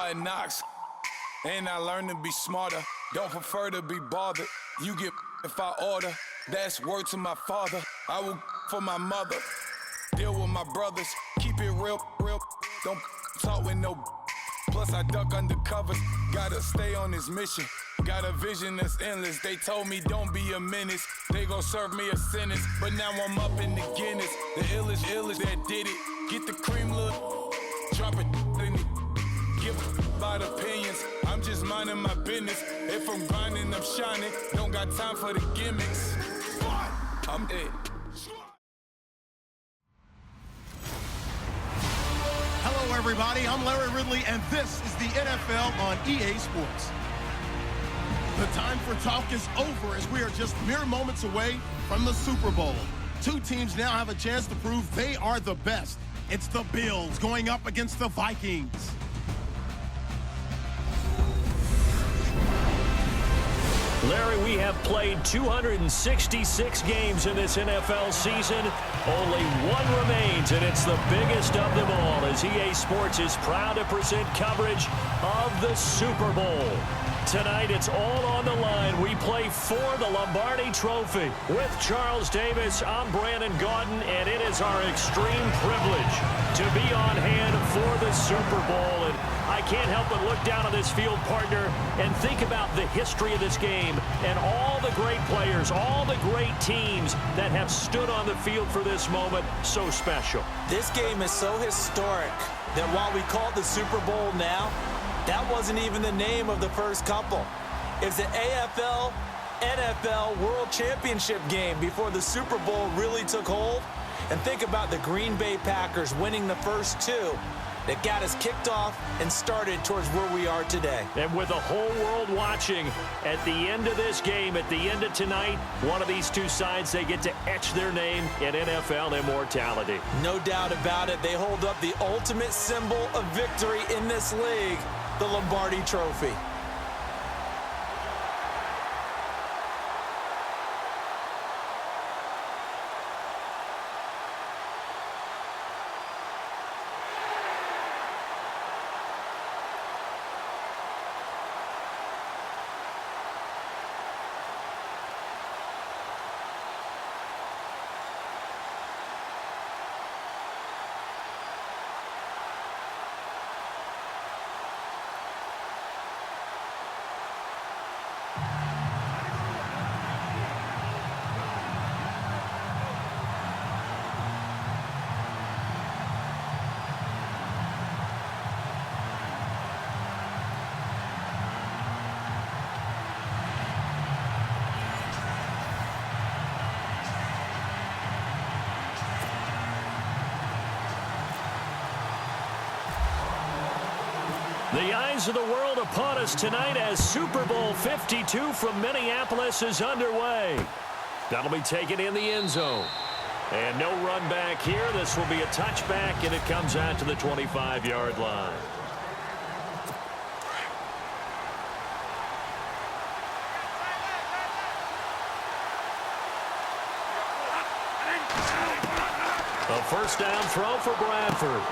hard knocks, and I learned to be smarter. Don't prefer to be bothered. You get if I order. That's word to my father. I will for my mother. Deal with my brothers. Keep it real, real. Don't talk with no. Plus I duck under covers. Gotta stay on this mission. Got a vision that's endless. They told me don't be a menace. They gon' serve me a sentence. But now I'm up in the Guinness. The illest that did it. Get the cream, look. Drop it in it. Give about opinions. I'm just minding my business. If I'm grinding, I'm shining. Don't got time for the gimmicks. I'm dead. Hello, everybody. I'm Larry Ridley, and this is the NFL on EA Sports. The time for talk is over as we are just mere moments away from the Super Bowl. Two teams now have a chance to prove they are the best. It's the Bills going up against the Vikings. Larry, we have played 266 games in this NFL season. Only one remains, and it's the biggest of them all, as EA Sports is proud to present coverage of the Super Bowl. Tonight, it's all on the line. We play for the Lombardi Trophy. With Charles Davis, I'm Brandon Gaudin, and it is our extreme privilege to be on hand for the Super Bowl. And I can't help but look down on this field partner and think about the history of this game and all the great players, all the great teams that have stood on the field for this moment. So special. This game is so historic that while we call it the Super Bowl now, that wasn't even the name of the first couple. It's the AFL, NFL World Championship game before the Super Bowl really took hold. And think about the Green Bay Packers winning the first two that got us kicked off and started towards where we are today. And with the whole world watching, at the end of this game, at the end of tonight, one of these two sides, they get to etch their name in NFL immortality. No doubt about it. They hold up the ultimate symbol of victory in this league, the Lombardi Trophy. The eyes of the world upon us tonight as Super Bowl 52 from Minneapolis is underway. That'll be taken in the end zone. And no run back here. This will be a touchback, and it comes out to the 25-yard line. A first down throw for Bradford.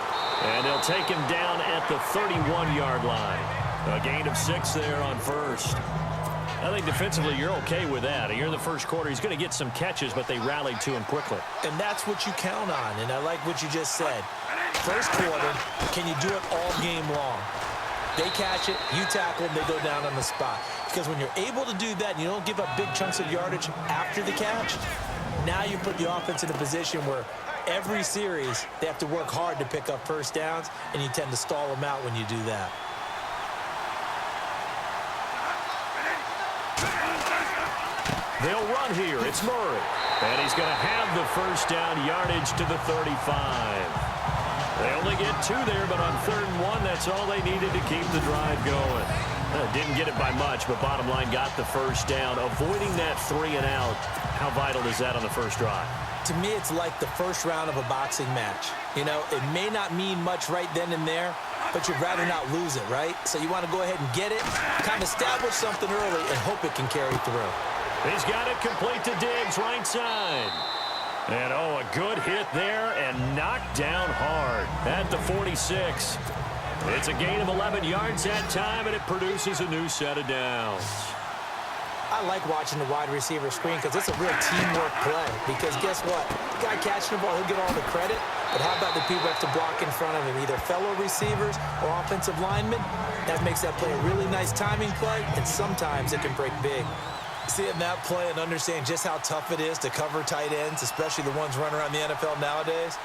And they'll take him down at the 31-yard line. A gain of 6 there on first. I think defensively you're okay with that. You're in the first quarter. He's going to get some catches, but they rallied to him quickly. And that's what you count on, and I like what you just said. First quarter, can you do it all game long? They catch it, you tackle them, they go down on the spot. Because when you're able to do that and you don't give up big chunks of yardage after the catch, now you put the offense in a position where every series, they have to work hard to pick up first downs, and you tend to stall them out when you do that. They'll run here. It's Murray. And he's going to have the first down yardage to the 35. They only get 2 there, but on 3rd and 1, that's all they needed to keep the drive going. Didn't get it by much, but bottom line got the first down. Avoiding that 3 and out, how vital is that on the first drive? To me, it's like the first round of a boxing match. You know, it may not mean much right then and there, but you'd rather not lose it, right? So you want to go ahead and get it, kind of establish something early, and hope it can carry through. He's got it complete to Diggs, right side. And, oh, a good hit there and knocked down hard at the 46. It's a gain of 11 yards that time, and it produces a new set of downs. I like watching the wide receiver screen because it's a real teamwork play. Because guess what? The guy catching the ball, he'll get all the credit. But how about the people who have to block in front of him, either fellow receivers or offensive linemen? That makes that play a really nice timing play, and sometimes it can break big. Seeing that play and understand just how tough it is to cover tight ends, especially the ones running around the NFL nowadays,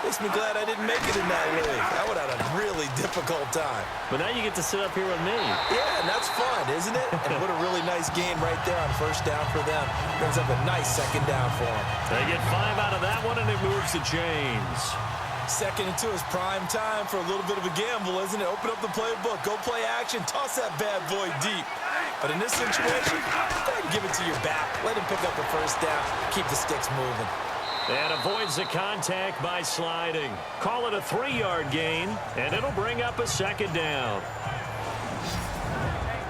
makes me glad I didn't make it in that league. I would have had a really difficult time. But now you get to sit up here with me. Yeah, and that's fun, isn't it? And what a really nice game right there on first down for them. Brings up a nice second down for them. They get 5 out of that one, and it moves the chains. 2nd and 2 is prime time for a little bit of a gamble, isn't it? Open up the playbook, go play action, toss that bad boy deep. But in this situation, go ahead and give it to your back. Let him pick up the first down, keep the sticks moving. And avoids the contact by sliding. Call it a 3-yard gain, and it'll bring up a second down.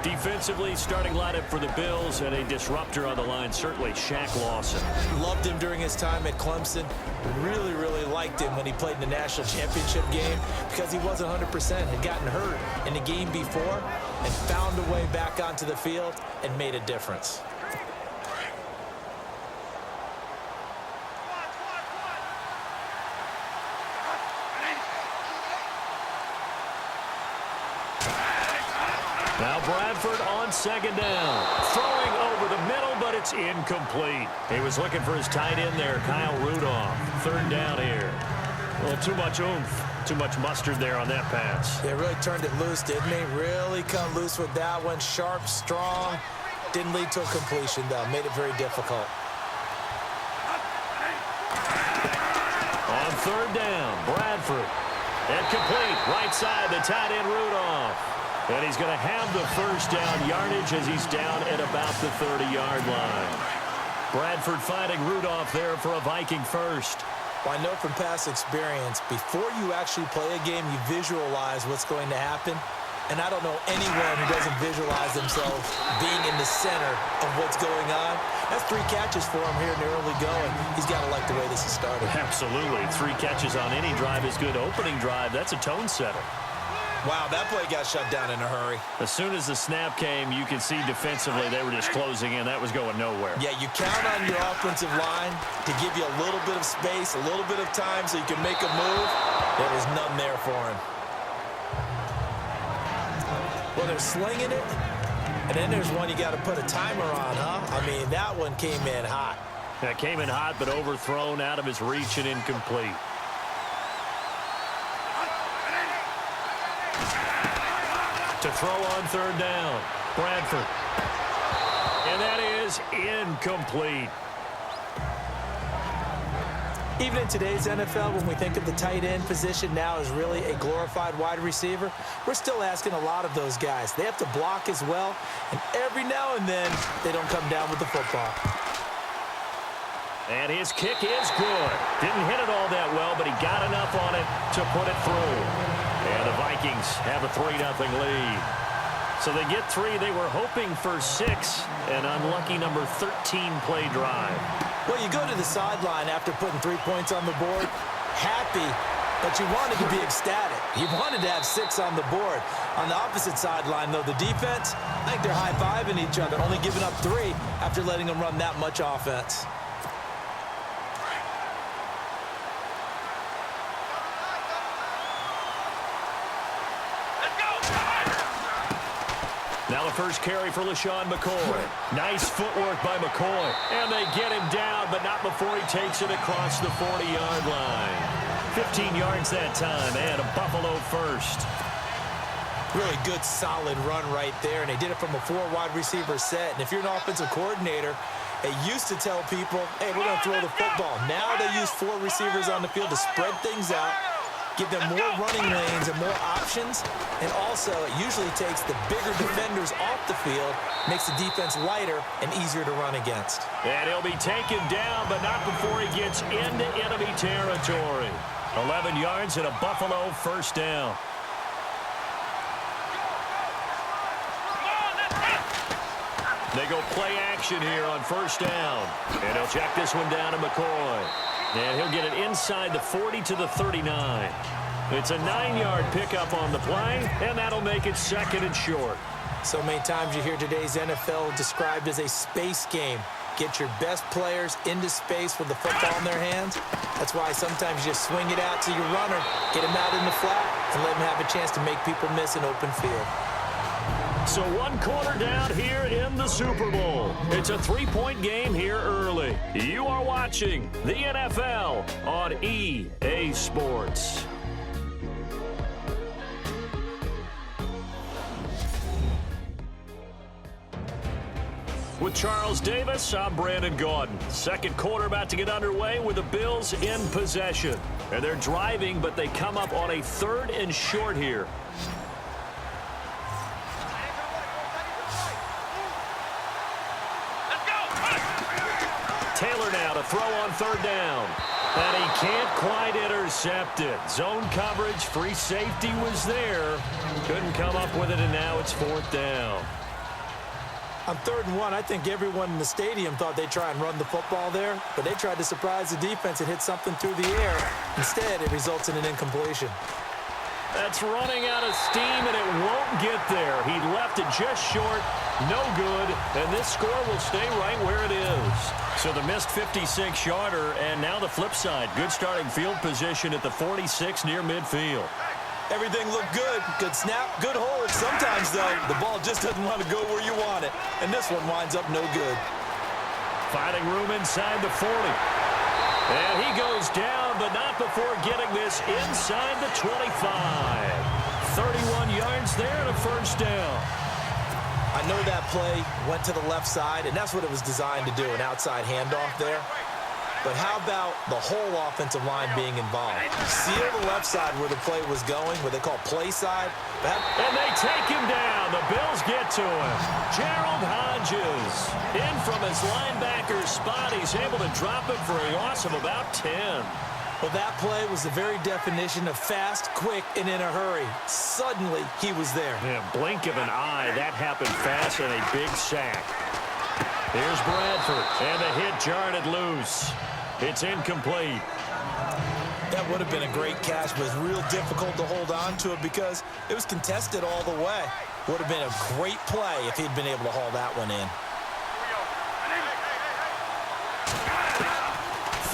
Defensively, starting lineup for the Bills, and a disruptor on the line, certainly Shaq Lawson. Loved him during his time at Clemson. Really, really liked him when he played in the national championship game because he wasn't 100%, had gotten hurt in the game before, and found a way back onto the field and made a difference. Now Bradford on second down. Throwing over the middle, but it's incomplete. He was looking for his tight end there, Kyle Rudolph. 3rd down here. A little too much oomph, too much mustard there on that pass. They really turned it loose, didn't they? Really cut loose with that one. Sharp, strong. Didn't lead to a completion, though. Made it very difficult. On 3rd down, Bradford. Incomplete. Right side, the tight end, Rudolph. And he's going to have the first down yardage as he's down at about the 30-yard line. Bradford finding Rudolph there for a Viking first. Well, I know from past experience, before you actually play a game, you visualize what's going to happen. And I don't know anyone who doesn't visualize themselves being in the center of what's going on. That's 3 catches for him here in the early going. He's got to like the way this is started. Absolutely. 3 catches on any drive is good. Opening drive, that's a tone setter. Wow, that play got shut down in a hurry. As soon as the snap came, you could see defensively they were just closing in. That was going nowhere. Yeah, you count on your offensive line to give you a little bit of space, a little bit of time so you can make a move. There was none there for him. Well, they're slinging it, and then there's one you got to put a timer on, huh? I mean, that one came in hot. That came in hot, but overthrown out of his reach and incomplete. To throw on 3rd down, Bradford. And that is incomplete. Even in today's NFL, when we think of the tight end position now as really a glorified wide receiver, we're still asking a lot of those guys. They have to block as well, and every now and then, they don't come down with the football. And his kick is good. Didn't hit it all that well, but he got enough on it to put it through. And the Vikings have a 3-0 lead. So they get 3. They were hoping for 6. An unlucky number 13 play drive. Well, you go to the sideline after putting 3 points on the board, happy, but you wanted to be ecstatic. You wanted to have 6 on the board. On the opposite sideline, though, the defense, I think they're high-fiving each other, only giving up 3 after letting them run that much offense. Now the first carry for LaShawn McCoy. Nice footwork by McCoy. And they get him down, but not before he takes it across the 40-yard line. 15 yards that time, and a Buffalo first. Really good, solid run right there, and they did it from a 4-wide receiver set. And if you're an offensive coordinator, they used to tell people, hey, we're going to throw the football. Now they use 4 receivers on the field to spread things out, give them more running lanes and more options, and also it usually takes the bigger defenders off the field, makes the defense lighter and easier to run against. And he'll be taken down, but not before he gets into enemy territory. 11 yards and a Buffalo first down. They go play action here on first down. And he'll check this one down to McCoy. And he'll get it inside the 40 to the 39. It's a 9-yard pickup on the play, and that'll make it 2nd and short. So many times you hear today's NFL described as a space game. Get your best players into space with the football in their hands. That's why sometimes you just swing it out to your runner, get him out in the flat, and let him have a chance to make people miss an open field. So 1 quarter down here in the Super Bowl. It's a 3-point game here early. You are watching the NFL on EA Sports. With Charles Davis, I'm Brandon Gaudin. Second quarter about to get underway with the Bills in possession. And they're driving, but they come up on a 3rd and short here. Taylor now to throw on 3rd down. And he can't quite intercept it. Zone coverage, free safety was there. Couldn't come up with it, and now it's 4th down. On 3rd and 1, I think everyone in the stadium thought they'd try and run the football there, but they tried to surprise the defense and hit something through the air. Instead, it results in an incompletion. That's running out of steam, and it won't get there. He left it just short, no good, and this score will stay right where it is. So the missed 56-yarder, and now the flip side. Good starting field position at the 46 near midfield. Everything looked good. Good snap, good hold. Sometimes, though, the ball just doesn't want to go where you want it. And this one winds up no good. Finding room inside the 40. And he goes down, but not before getting this inside the 25. 31 yards there and a 1st down. I know that play went to the left side, and that's what it was designed to do, an outside handoff there. But how about the whole offensive line being involved? Seal the left side where the play was going, what they call play side. And they take him down. The Bills get to him. Gerald Hodges in from his linebacker spot. He's able to drop it for a loss of about 10. Well, that play was the very definition of fast, quick, and in a hurry. Suddenly, he was there. Yeah, blink of an eye. That happened fast and a big sack. Here's Bradford, and the hit jarred it loose. It's incomplete. That would have been a great catch, but it's real difficult to hold on to it because it was contested all the way. Would have been a great play if he'd been able to haul that one in.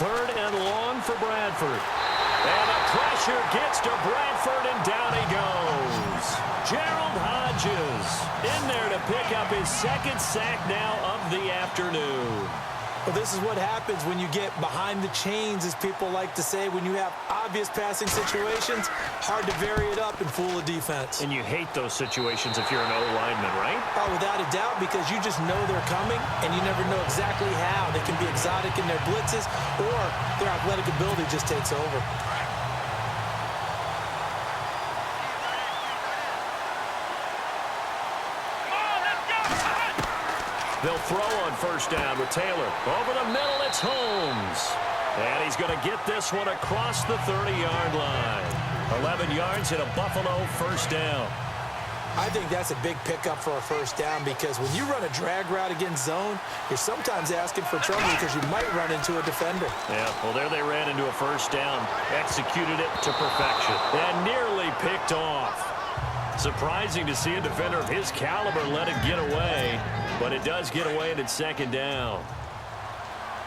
3rd and long for Bradford. And the pressure gets to Bradford, and down he goes. Gerald Hodges in there to pick up his 2nd sack now of the afternoon. Well, this is what happens when you get behind the chains, as people like to say. When you have obvious passing situations, hard to vary it up and fool a defense. And you hate those situations if you're an O-lineman, right? Oh, without a doubt, because you just know they're coming, and you never know exactly how. They can be exotic in their blitzes, or their athletic ability just takes over. They'll throw on 1st down with Taylor. Over the middle, it's Holmes. And he's going to get this one across the 30-yard line. 11 yards and a Buffalo 1st down. I think that's a big pickup for a 1st down because when you run a drag route against zone, you're sometimes asking for trouble because you might run into a defender. Yeah, well, there they ran into a 1st down. Executed it to perfection. And nearly picked off. Surprising to see a defender of his caliber let it get away, but it does get away and it's 2nd down.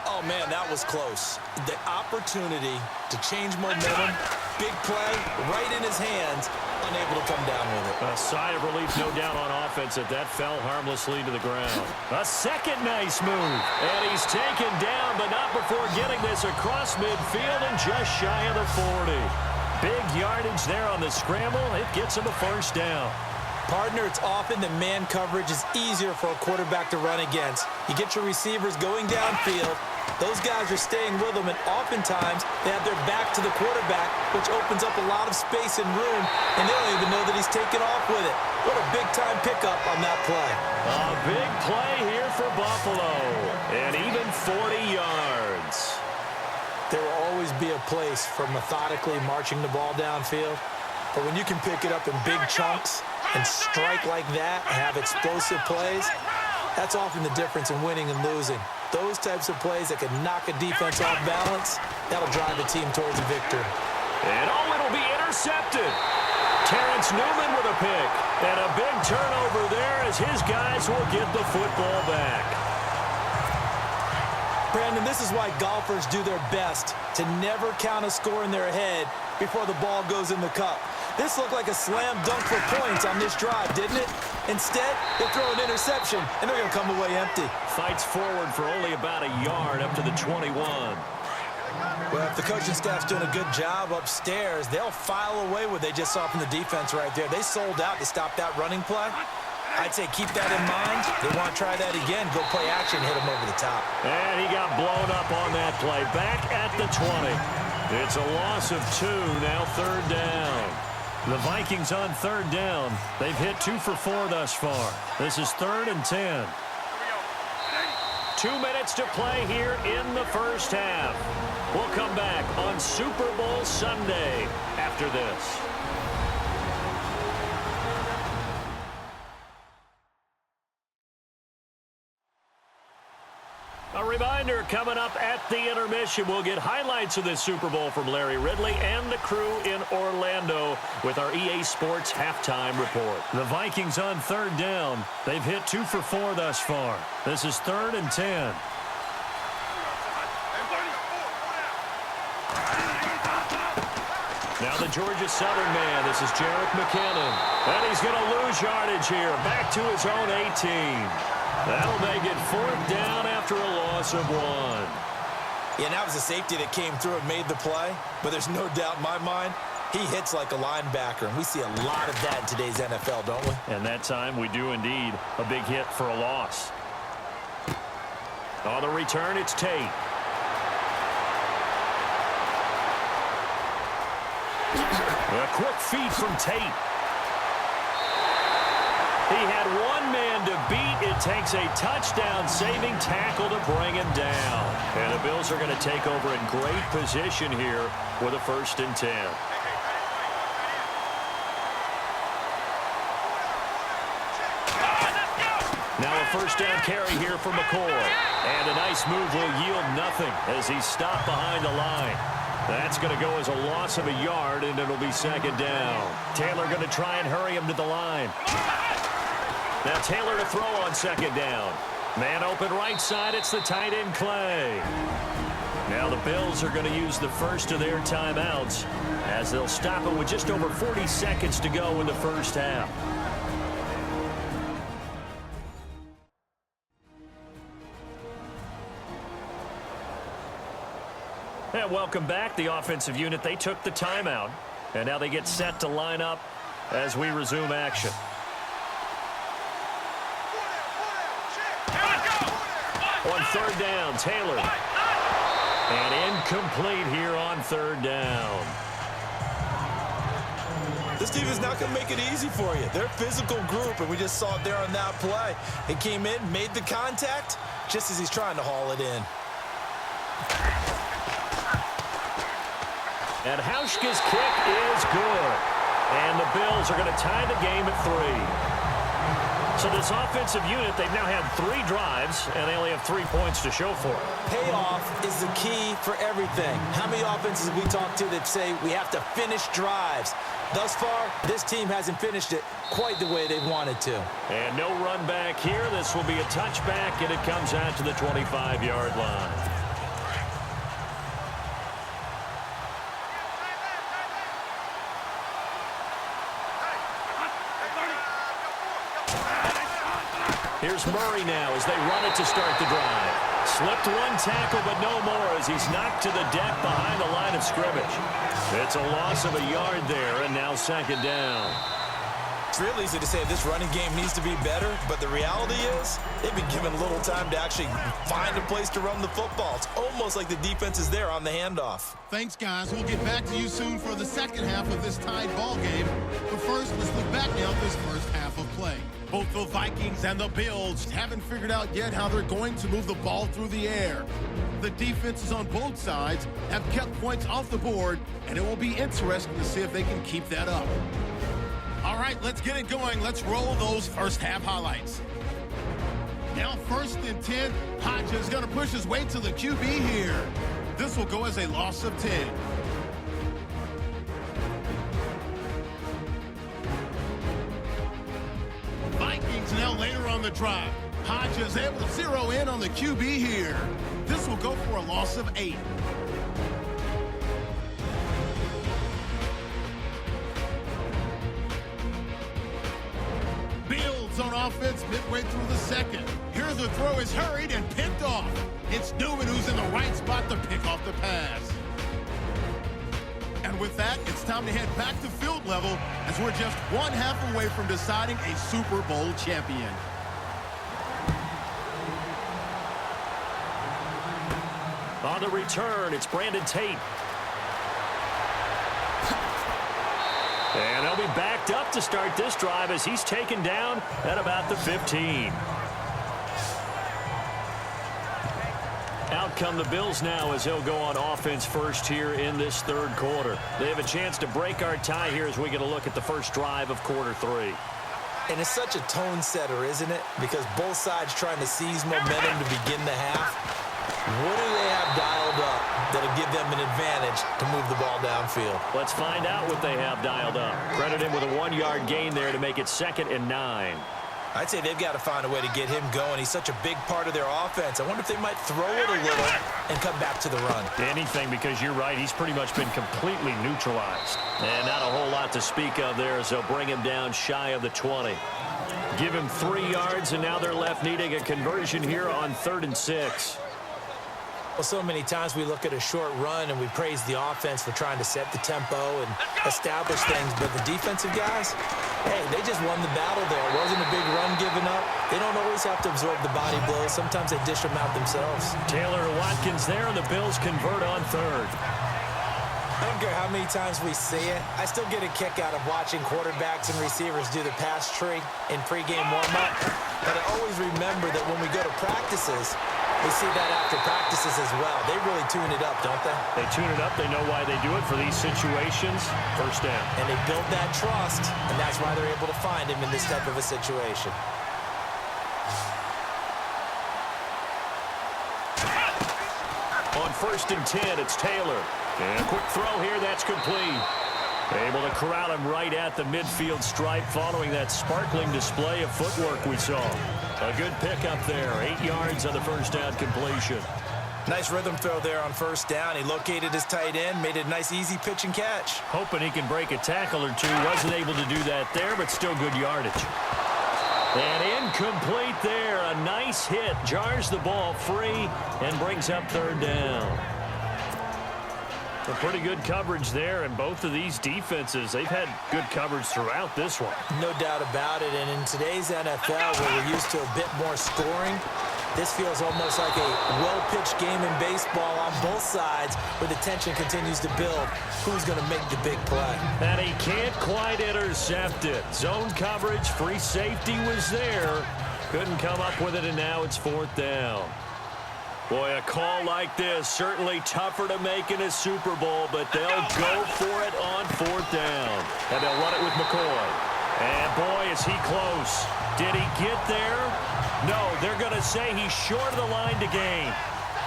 Oh, man, that was close. The opportunity to change momentum, big play, right in his hands, unable to come down with it. A sigh of relief, no doubt, on offense that fell harmlessly to the ground. A 2nd nice move, and he's taken down, but not before getting this across midfield and just shy of the 40. Big yardage there on the scramble. It gets him a 1st down. Partner, it's often that man coverage is easier for a quarterback to run against. You get your receivers going downfield. Those guys are staying with them, and oftentimes they have their back to the quarterback, which opens up a lot of space and room, and they don't even know that he's taken off with it. What a big-time pickup on that play. A big play here for Buffalo, and even 40 yards. There will always be a place for methodically marching the ball downfield, but when you can pick it up in big chunks and strike like that and have explosive plays, that's often the difference in winning and losing. Those types of plays that can knock a defense off balance, that'll drive the team towards a victory. And it'll be intercepted. intercepted. Terrence Newman with a pick. And a big turnover there as his guys will get the football back. Brandon, this is why golfers do their best to never count a score in their head before the ball goes in the cup. This looked like a slam dunk for points on this drive, didn't it? Instead, they throw an interception, and they're going to come away empty. Fights forward for only about a yard up to the 21. Well, if the coaching staff's doing a good job upstairs, they'll file away what they just saw from the defense right there. They sold out to stop that running play. I'd say keep that in mind. They want to try that again. Go play action, hit them over the top. And he got blown up on that play. Back at the 20. It's a loss of 2, now 3rd down. The Vikings on 3rd down. They've hit 2 for 4 thus far. This is 3rd and 10. 2 minutes to play here in the first half. We'll come back on Super Bowl Sunday after this. A reminder, coming up at the intermission, we'll get highlights of this Super Bowl from Larry Ridley and the crew in Orlando with our EA Sports halftime report. The Vikings on 3rd down. They've hit 2 for 4 thus far. This is 3rd and 10. Now the Georgia Southern man, this is Jerick McKinnon. And he's going to lose yardage here, back to his own 18. That'll make it 4th down after a loss of 1. Yeah, and that was a safety that came through and made the play. But there's no doubt in my mind, he hits like a linebacker. And we see a lot of that in today's NFL, don't we? And that time we do indeed. A big hit for a loss. On the return, it's Tate. A quick feed from Tate. He had one man to beat. It takes a touchdown-saving tackle to bring him down. And the Bills are going to take over in great position here with a 1st and 10. Now a 1st down carry here for McCoy. And a nice move will yield nothing as he's stopped behind the line. That's going to go as a loss of a yard, and it'll be 2nd down. Taylor going to try and hurry him to the line. Now Taylor to throw on 2nd down. Man open right side, it's the tight end Clay. Now the Bills are going to use the first of their timeouts as they'll stop it with just over 40 seconds to go in the first half. And welcome back. The offensive unit, they took the timeout. And now they get set to line up as we resume action. On 3rd down, Taylor. And incomplete here on 3rd down. This team is not going to make it easy for you. They're a physical group, and we just saw it there on that play. He came in, made the contact, just as he's trying to haul it in. And Hauschka's kick is good. And the Bills are going to tie the game at 3. So this offensive unit, they've now had 3 drives, and they only have 3 points to show for it. Payoff is the key for everything. How many offenses we talk to that say we have to finish drives? Thus far, this team hasn't finished it quite the way they wanted to. And no run back here. This will be a touchback, and it comes out to the 25-yard line. Here's Murray now as they run it to start the drive. Slipped one tackle, but no more as he's knocked to the deck behind the line of scrimmage. It's a loss of a yard there, and now 2nd down. It's real easy to say this running game needs to be better, but the reality is they've been given little time to actually find a place to run the football. It's almost like the defense is there on the handoff. Thanks, guys. We'll get back to you soon for the second half of this tied ball game. But first, let's look back now at this first half of play. Both the Vikings and the Bills haven't figured out yet how they're going to move the ball through the air. The defenses on both sides have kept points off the board, and it will be interesting to see if they can keep that up. All right, let's get it going. Let's roll those first half highlights. Now 1st and 10. Hodges is going to push his way to the QB here. This will go as a loss of 10. personnel later on the drive. Hodges able to zero in on the QB here. This will go for a loss of 8. Bills on offense midway through the second. Here the throw is hurried and picked off. It's Newman who's in the right spot to pick off the pass. And with that, it's time to head back to field level as we're just one half away from deciding a Super Bowl champion. On the return, it's Brandon Tate. And they'll be backed up to start this drive as he's taken down at about the 15. Out come the Bills now as he'll go on offense first here in this third quarter. They have a chance to break our tie here as we get a look at the first drive of quarter 3. And it's such a tone setter, isn't it? Because both sides trying to seize momentum to begin the half. What do they have dialed up that'll give them an advantage to move the ball downfield? Let's find out what they have dialed up. Credit him with a 1-yard gain there to make it 2nd and 9. I'd say they've got to find a way to get him going. He's such a big part of their offense. I wonder if they might throw it a little and come back to the run. Anything, because you're right. He's pretty much been completely neutralized. And not a whole lot to speak of there as they'll bring him down shy of the 20. Give him 3 yards, and now they're left needing a conversion here on 3rd and 6. Well, so many times we look at a short run and we praise the offense for trying to set the tempo and establish things, but the defensive guys, hey, they just won the battle there. It wasn't a big run given up. They don't always have to absorb the body blows. Sometimes they dish them out themselves. Taylor Watkins there, and the Bills convert on 3rd. I don't care how many times we see it. I still get a kick out of watching quarterbacks and receivers do the pass tree in pregame warm-up. But I always remember that when we go to practices, we see that after practices as well. They really tune it up, don't they? They tune it up. They know why they do it for these situations. First down. And they build that trust, and that's why they're able to find him in this type of a situation. On 1st and 10, it's Taylor. And a quick throw here, that's complete. Able to corral him right at the midfield stripe following that sparkling display of footwork we saw. A good pickup there, 8 yards on the first down completion. Nice rhythm throw there on 1st down. He located his tight end, made it a nice easy pitch and catch. Hoping he can break a tackle or two. Wasn't able to do that there, but still good yardage. And incomplete there. A nice hit. Jars the ball free and brings up 3rd down. A pretty good coverage there, and both of these defenses, they've had good coverage throughout this one. No doubt about it, and in today's NFL, where we're used to a bit more scoring, this feels almost like a well-pitched game in baseball on both sides, where the tension continues to build. Who's going to make the big play? And he can't quite intercept it. Zone coverage, free safety was there. Couldn't come up with it, and now it's 4th down. Boy, a call like this, certainly tougher to make in a Super Bowl, but they'll go for it on 4th down. And they'll run it with McCoy. And boy, is he close. Did he get there? No, they're going to say he's short of the line to gain.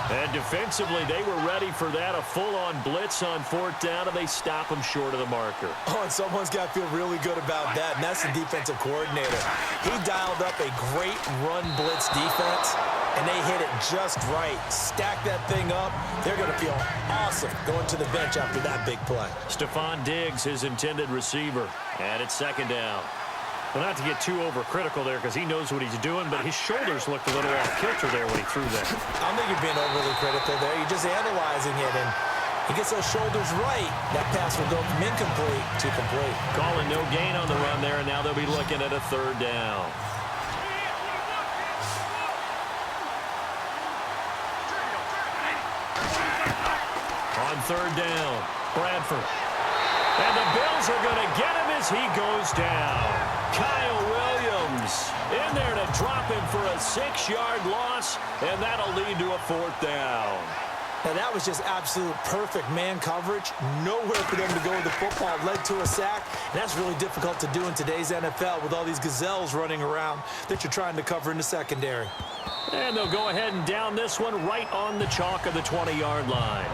And defensively, they were ready for that, a full-on blitz on 4th down, and they stop him short of the marker. Oh, and someone's got to feel really good about that, and that's the defensive coordinator. He dialed up a great run blitz defense, and they hit it just right. Stack that thing up. They're going to feel awesome going to the bench after that big play. Stephon Diggs, his intended receiver, and it's 2nd down. Well, not to get too overcritical there because he knows what he's doing, but his shoulders looked a little off kilter there when he threw that. I don't think you're being overly critical there. You're just analyzing it, and he gets those shoulders right. That pass will go from incomplete to complete. Calling no gain on the run there, and now they'll be looking at a 3rd down. On 3rd down, Bradford. And the Bills are going to get him as he goes down. Kyle Williams in there to drop him for a 6-yard loss, and that'll lead to a 4th down. Now, that was just absolute perfect man coverage. Nowhere for them to go with the football. Led to a sack, and that's really difficult to do in today's NFL with all these gazelles running around that you're trying to cover in the secondary. And they'll go ahead and down this one right on the chalk of the 20-yard line.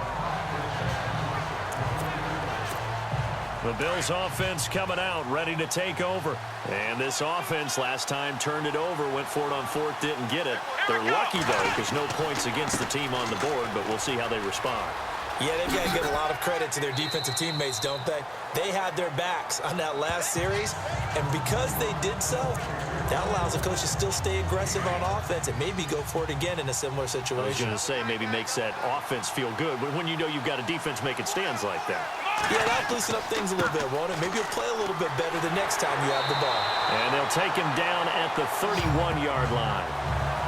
The Bills offense coming out, ready to take over. And this offense last time turned it over, went for it on fourth, didn't get it. They're lucky, though, because no points against the team on the board, but we'll see how they respond. Yeah, they've got to give a lot of credit to their defensive teammates, don't they? They had their backs on that last series, and because they did so, that allows the coach to still stay aggressive on offense and maybe go for it again in a similar situation. I was going to say maybe makes that offense feel good, but when you know you've got a defense making stands like that. Yeah, that'll loosen up things a little bit, won't it? Maybe you'll play a little bit better the next time you have the ball. And they'll take him down at the 31-yard line.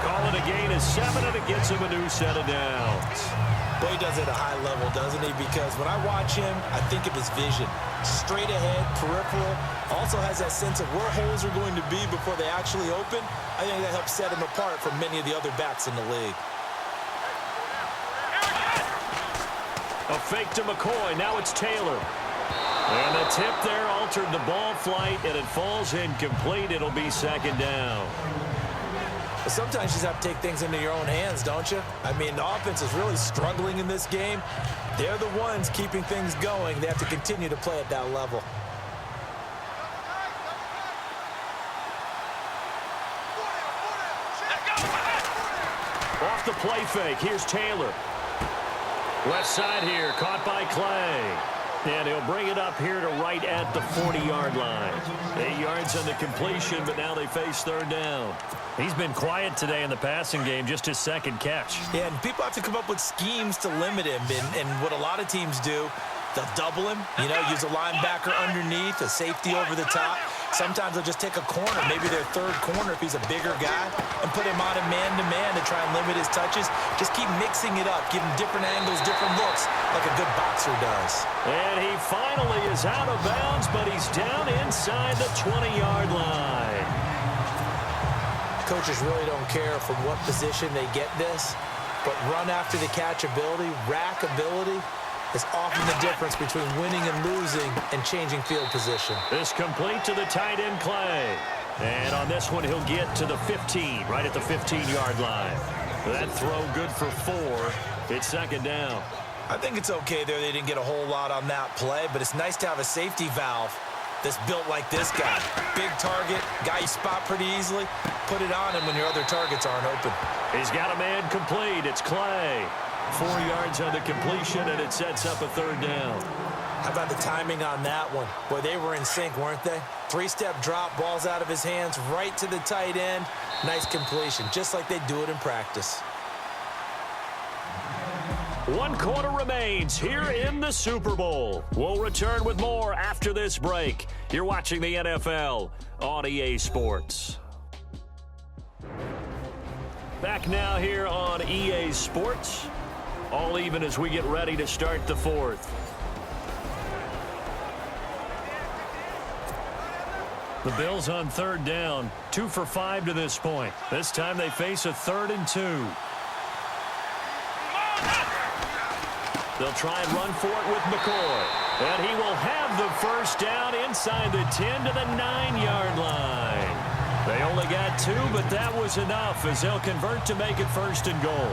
Call it a gain of 7, and it gets him a new set of downs. Boy, he does it at a high level, doesn't he? Because when I watch him, I think of his vision. Straight ahead, peripheral. Also has that sense of where holes are going to be before they actually open. I think that helps set him apart from many of the other backs in the league. A fake to McCoy. Now it's Taylor. And the tip there altered the ball flight, and it falls incomplete. It'll be second down. But sometimes you just have to take things into your own hands, don't you? I mean, the offense is really struggling in this game. They're the ones keeping things going. They have to continue to play at that level. Off the play fake. Here's Taylor. Left side here, caught by Clay. And he'll bring it up here to right at the 40-yard line. 8 yards on the completion, but now they face third down. He's been quiet today in the passing game, just his second catch. Yeah, and people have to come up with schemes to limit him. And what a lot of teams do, they'll double him, use a linebacker underneath, a safety over the top. Sometimes they'll just take a corner, maybe their third corner if he's a bigger guy, and put him on a man-to-man to try and limit his touches. Just keep mixing it up, give him different angles, different looks, like a good boxer does. And he finally is out of bounds, but he's down inside the 20-yard line. Coaches really don't care from what position they get this, but run after the catch ability, rack ability, is often the difference between winning and losing and changing field position. This complete to the tight end, Clay. And on this one, he'll get to the 15, right at the 15-yard line. That throw good for 4. It's second down. I think it's okay there. They didn't get a whole lot on that play, but it's nice to have a safety valve that's built like this guy. Big target, guy you spot pretty easily. Put it on him when your other targets aren't open. He's got a man complete. It's Clay. 4 yards on the completion, and it sets up a third down. How about the timing on that one? Boy, they were in sync, weren't they? 3-step drop, ball's out of his hands, right to the tight end. Nice completion, just like they do it in practice. 1 quarter remains here in the Super Bowl. We'll return with more after this break. You're watching the NFL on EA Sports. Back now here on EA Sports. All even as we get ready to start the fourth. The Bills on third down, 2 for 5 to this point. This time they face a 3rd and 2. They'll try and run for it with McCoy. And he will have the first down inside the 10 to the 9-yard line. They only got 2, but that was enough as they'll convert to make it 1st and goal.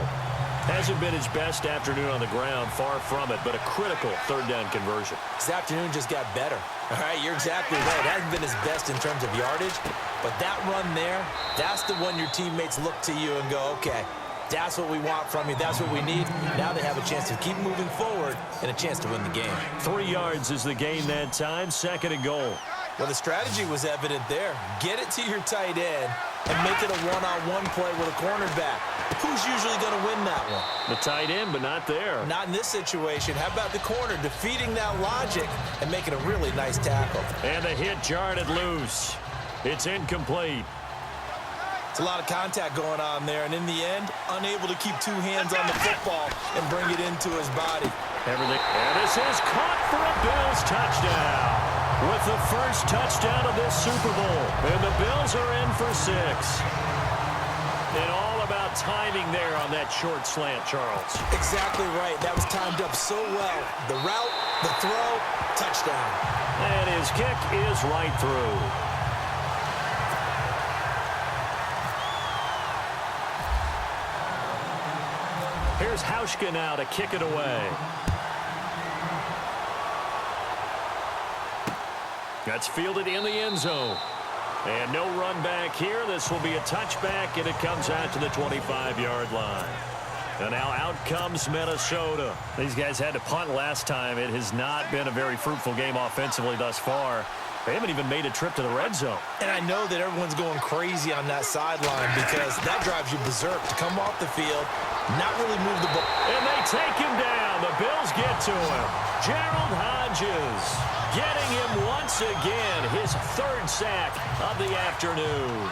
Hasn't been his best afternoon on the ground, far from it, but a critical third down conversion. His afternoon just got better. All right, you're exactly right. It hasn't been his best in terms of yardage, but that run there, that's the one your teammates look to you and go, okay, that's what we want from you. That's what we need. Now they have a chance to keep moving forward and a chance to win the game. 3 yards is the gain that time, 2nd and goal. Well, the strategy was evident there. Get it to your tight end and make it a one-on-one play with a cornerback. Who's usually going to win that one? The tight end, but not there. Not in this situation. How about the corner defeating that logic and making a really nice tackle? And the hit jarred it loose. It's incomplete. It's a lot of contact going on there, and in the end, unable to keep 2 hands on the football and bring it into his body. And this is caught for a Bills touchdown. With the first touchdown of this Super Bowl. And the Bills are in for 6. And all about timing there on that short slant, Charles. Exactly right. That was timed up so well. The route, the throw, touchdown. And his kick is right through. Here's Hauschka now to kick it away. That's fielded in the end zone. And no run back here. This will be a touchback, and it comes out to the 25-yard line. And now out comes Minnesota. These guys had to punt last time. It has not been a very fruitful game offensively thus far. They haven't even made a trip to the red zone. And I know that everyone's going crazy on that sideline because that drives you berserk to come off the field, not really move the ball. And they take him down. The Bills get to him. Gerald Hodges getting him once again, his third sack of the afternoon.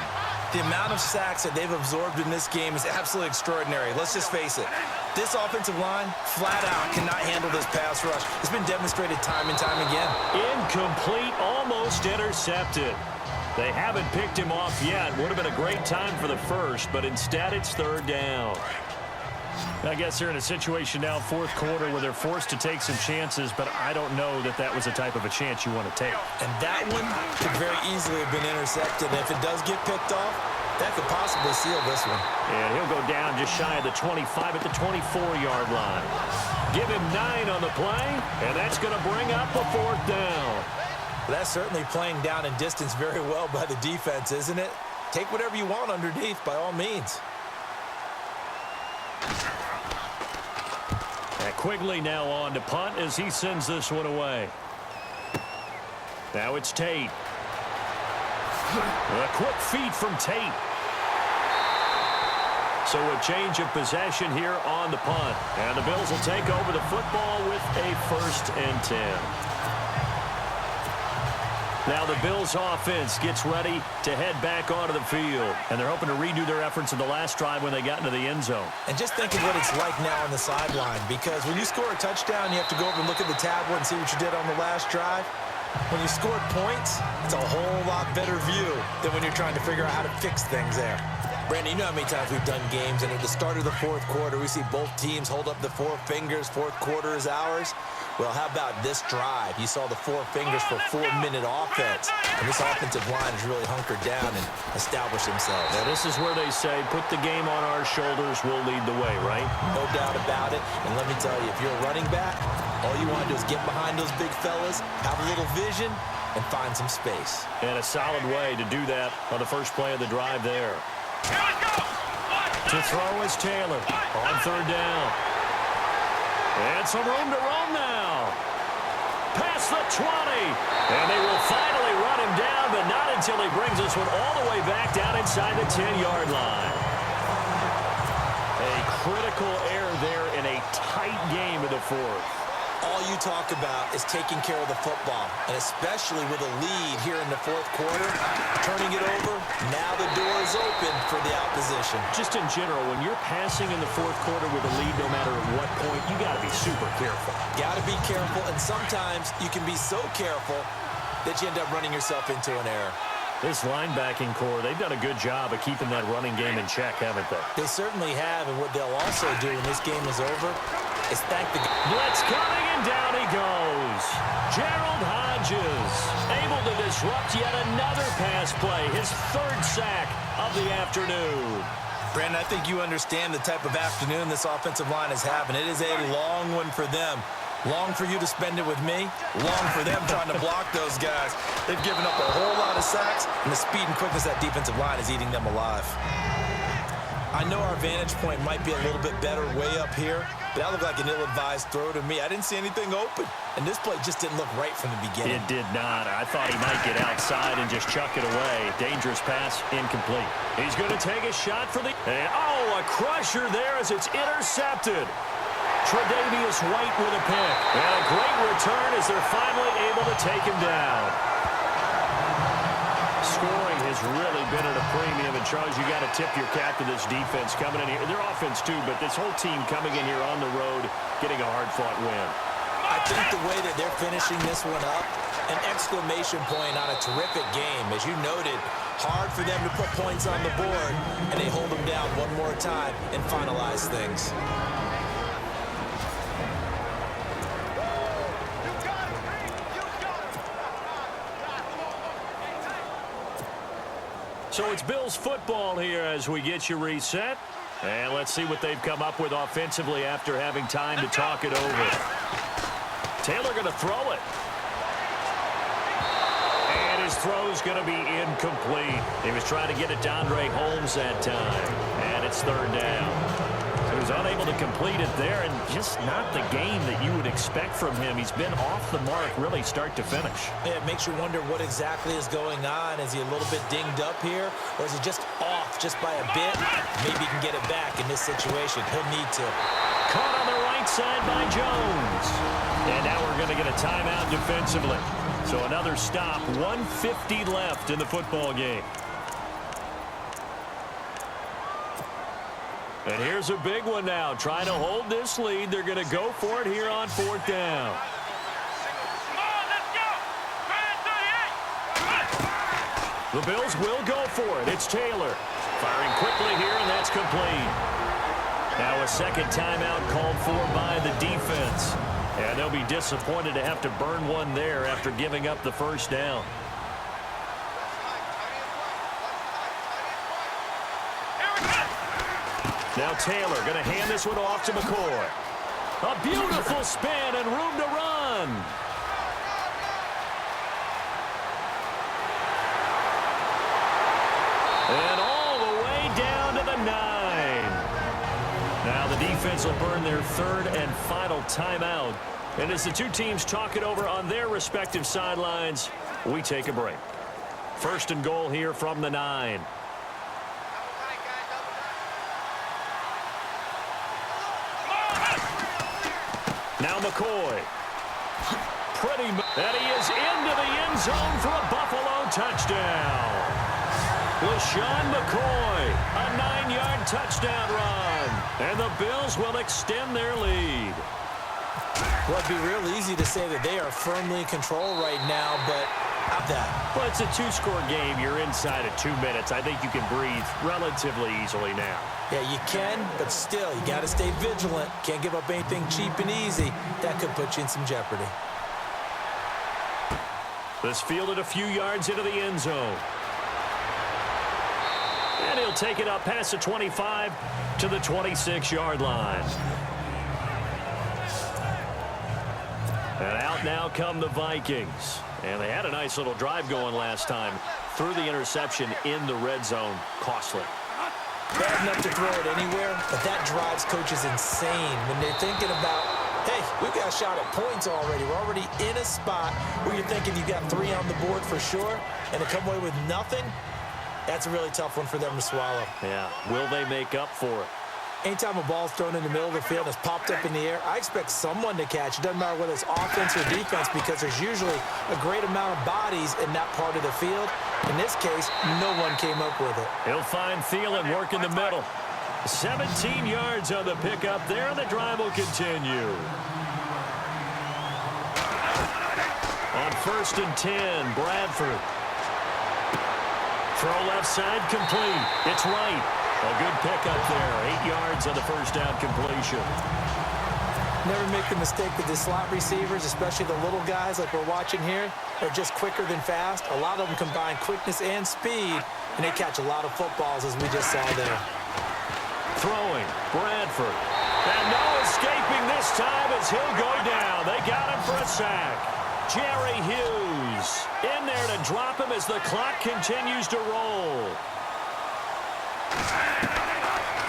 The amount of sacks that they've absorbed in this game is absolutely extraordinary. Let's just face it. This offensive line, flat out, cannot handle this pass rush. It's been demonstrated time and time again. Incomplete, almost intercepted. They haven't picked him off yet. Would have been a great time for the first, but instead it's third down. I guess they're in a situation now, fourth quarter, where they're forced to take some chances, but I don't know that that was the type of a chance you want to take. And that one could very easily have been intercepted. And if it does get picked off, that could possibly seal this one. And he'll go down just shy of the 25 at the 24-yard line. Give him 9 on the play, and that's going to bring up a fourth down. That's certainly playing down in distance very well by the defense, isn't it? Take whatever you want underneath, by all means. And Quigley now on to punt as he sends this one away. Now it's Tate. A quick feed from Tate. So a change of possession here on the punt. And the Bills will take over the football with a 1st and 10. Now the Bills offense gets ready to head back onto the field. And they're hoping to redo their efforts in the last drive when they got into the end zone. And just think of what it's like now on the sideline. Because when you score a touchdown, you have to go over and look at the tablet and see what you did on the last drive. When you scored points, it's a whole lot better view than when you're trying to figure out how to fix things there. Brandon, you know how many times we've done games, and at the start of the fourth quarter, we see both teams hold up the 4 fingers, fourth quarter is ours. Well, how about this drive? You saw the 4 fingers for 4-minute offense, and this offensive line has really hunkered down and established themselves. Now, this is where they say, put the game on our shoulders, we'll lead the way, right? No doubt about it, and let me tell you, if you're a running back, all you want to do is get behind those big fellas, have a little vision, and find some space. And a solid way to do that on the first play of the drive there. To throw is Taylor on third down. And some room to roam now. Past the 20. And they will finally run him down, but not until he brings this one all the way back down inside the 10-yard line. A critical error there in a tight game of the fourth. All you talk about is taking care of the football, and especially with a lead here in the fourth quarter, turning it over, now the door is open for the opposition. Just in general, when you're passing in the fourth quarter with a lead, no matter at what point, you got to be super careful. Got to be careful, and sometimes you can be so careful that you end up running yourself into an error. This linebacking core, they've done a good job of keeping that running game in check, haven't they? They certainly have, and what they'll also do when this game is over is thank the... Blitz coming, and down he goes. Gerald Hodges able to disrupt yet another pass play, his 3rd sack of the afternoon. Brandon, I think you understand the type of afternoon this offensive line is having. It is a long one for them. Long for you to spend it with me. Long for them trying to block those guys. They've given up a whole lot of sacks, and the speed and quickness of that defensive line is eating them alive. I know our vantage point might be a little bit better way up here, but that looked like an ill-advised throw to me. I didn't see anything open, and this play just didn't look right from the beginning. It did not. I thought he might get outside and just chuck it away. Dangerous pass, incomplete. He's going to take a shot for the... And, oh, a crusher there as it's intercepted. Tre'Davious White with a pick. And a great return as they're finally able to take him down. Scoring has really been at a premium. And, Charles, you got to tip your cap to this defense coming in here. Their offense, too, but this whole team coming in here on the road, getting a hard-fought win. I think the way that they're finishing this one up, an exclamation point on a terrific game. As you noted, hard for them to put points on the board, and they hold them down one more time and finalize things. So it's Bills football here as we get you reset. And let's see what they've come up with offensively after having time to talk it over. Taylor going to throw it. And his His throw's going to be incomplete. He was trying to get it to Andre Holmes that time, and it's third down. So he's unable to complete it there, and just not the game that you would expect from him. He's been off the mark really start to finish. Yeah, it makes you wonder what exactly is going on. Is he a little bit dinged up here, or is he just off just by a bit? Maybe he can get it back in this situation. He'll need to. Caught on the right side by Jones. And now we're going to get a timeout defensively. So another stop, 1:50 left in the football game. And here's a big one now. Trying to hold this lead. They're going to go for it here on fourth down. The Bills will go for it. It's Taylor. Firing quickly here, and that's complete. Now a second timeout called for by the defense. And they'll be disappointed to have to burn one there after giving up the first down. Now Taylor going to hand this one off to McCoy. A beautiful spin and room to run. And all the way down to the 9. Now the defense will burn their third and final timeout. And as the two teams talk it over on their respective sidelines, we take a break. First and goal here from the 9. Now McCoy. And he is into the end zone for a Buffalo touchdown. LaShawn McCoy, a 9-yard touchdown run. And the Bills will extend their lead. Well, it'd be real easy to say that they are firmly in control right now, but not that. Well, it's a two-score game. You're inside of 2 minutes. I think you can breathe relatively easily now. Yeah, you can, but still, you got to stay vigilant. Can't give up anything cheap and easy. That could put you in some jeopardy. This fielded a few yards into the end zone. And he'll take it up past the 25 to the 26-yard line. And out now come the Vikings. And they had a nice little drive going last time. Threw the interception in the red zone. Costly. Bad enough to throw it anywhere, but that drives coaches insane when they're thinking about, hey, we've got a shot at points already. We're already in a spot where you're thinking you got 3 on the board for sure, and to come away with nothing, that's a really tough one for them to swallow. Yeah, will they make up for it? Anytime a ball's thrown in the middle of the field and it's popped up in the air, I expect someone to catch. It doesn't matter whether it's offense or defense because there's usually a great amount of bodies in that part of the field. In this case, no one came up with it. He'll find Thielen work in the middle. 17 yards on the pickup there, and the drive will continue. On first and 10, Bradford. Throw left side complete. It's right. A good pickup there. 8 yards on the first down completion. Never make the mistake that the slot receivers, especially the little guys like we're watching here, are just quicker than fast. A lot of them combine quickness and speed, and they catch a lot of footballs, as we just saw there. Throwing, Bradford. And no escaping this time as he'll go down. They got him for a sack. Jerry Hughes in there to drop him as the clock continues to roll.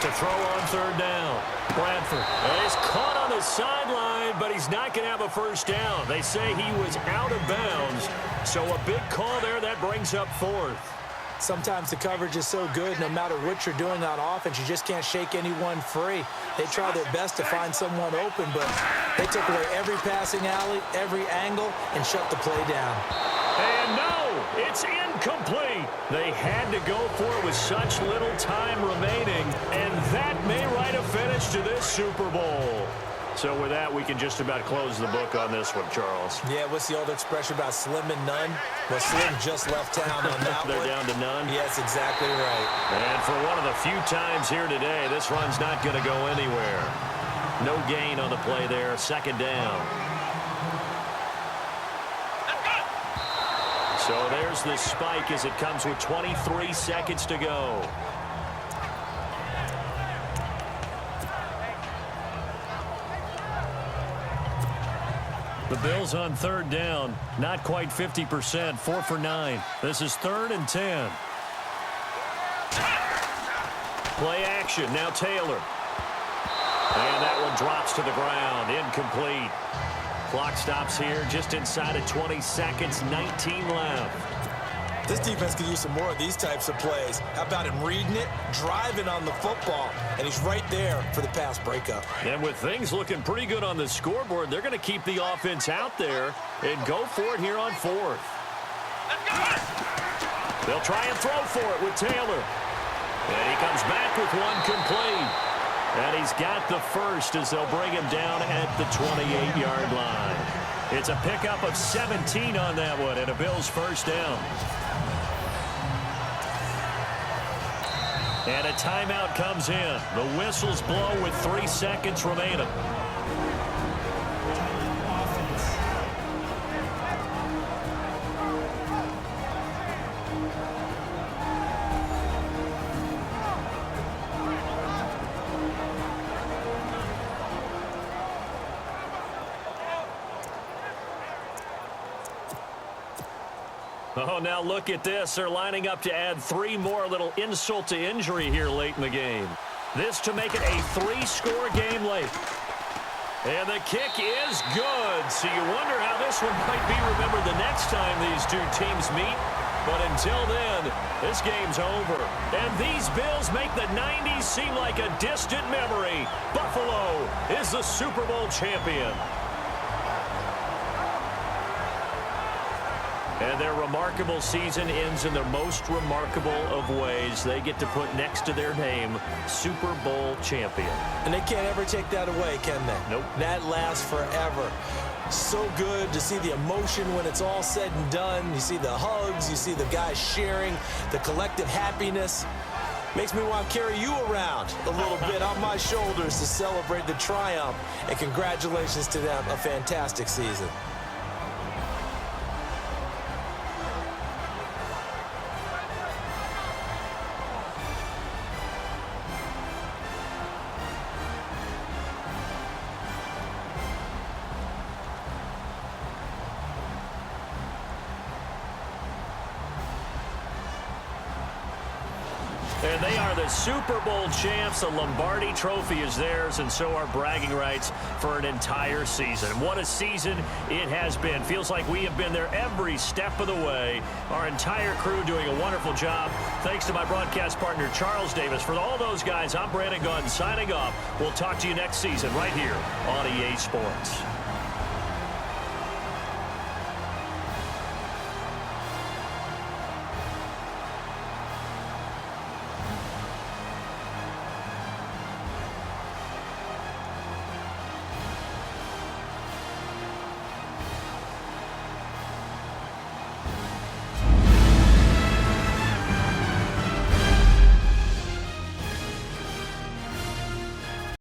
To throw on third down. Bradford is caught on the sideline, but he's not going to have a first down. They say he was out of bounds, so a big call there that brings up fourth. Sometimes the coverage is so good, no matter what you're doing on offense, you just can't shake anyone free. They try their best to find someone open, but they took away every passing alley, every angle, and shut the play down. And no, it's incomplete. They had to go for it with such little time remaining, and that may write a finish to this Super Bowl. So with that, we can just about close the book on this one, Charles. Yeah, what's the old expression about slim and none? Well, Slim just left town on that They're one. down to none? Yes, exactly right. And for one of the few times here today, this run's not going to go anywhere. No gain on the play there, second down. So there's the spike as it comes with 23 seconds to go. The Bills on third down, not quite 50%, 4 for 9. This is 3rd and 10. Play action, now Taylor. And that one drops to the ground, incomplete. Clock stops here just inside of 20 seconds, 19 left. This defense could use some more of these types of plays. How about him reading it, driving on the football, and he's right there for the pass breakup. And with things looking pretty good on the scoreboard, they're going to keep the offense out there and go for it here on 4th. They'll try and throw for it with Taylor. And he comes back with one complete. And he's got the first as they'll bring him down at the 28-yard line. It's a pickup of 17 on that one and a Bills first down. And a timeout comes in. The whistles blow with 3 seconds remaining. Oh, now look at this. They're lining up to add 3 more, little insult to injury here late in the game. This to make it a 3-score game late. And the kick is good. So you wonder how this one might be remembered the next time these two teams meet. But until then, this game's over. And these Bills make the 90s seem like a distant memory. Buffalo is the Super Bowl champion. And their remarkable season ends in the most remarkable of ways. They get to put next to their name, Super Bowl champion. And they can't ever take that away, can they? Nope. That lasts forever. So good to see the emotion when it's all said and done. You see the hugs, you see the guys sharing, the collective happiness. Makes me want to carry you around a little bit on my shoulders to celebrate the triumph. And congratulations to them, a fantastic season. And they are the Super Bowl champs. The Lombardi Trophy is theirs, and so are bragging rights for an entire season. What a season it has been. Feels like we have been there every step of the way. Our entire crew doing a wonderful job. Thanks to my broadcast partner, Charles Davis. For all those guys, I'm Brandon Gaudin signing off. We'll talk to you next season right here on EA Sports.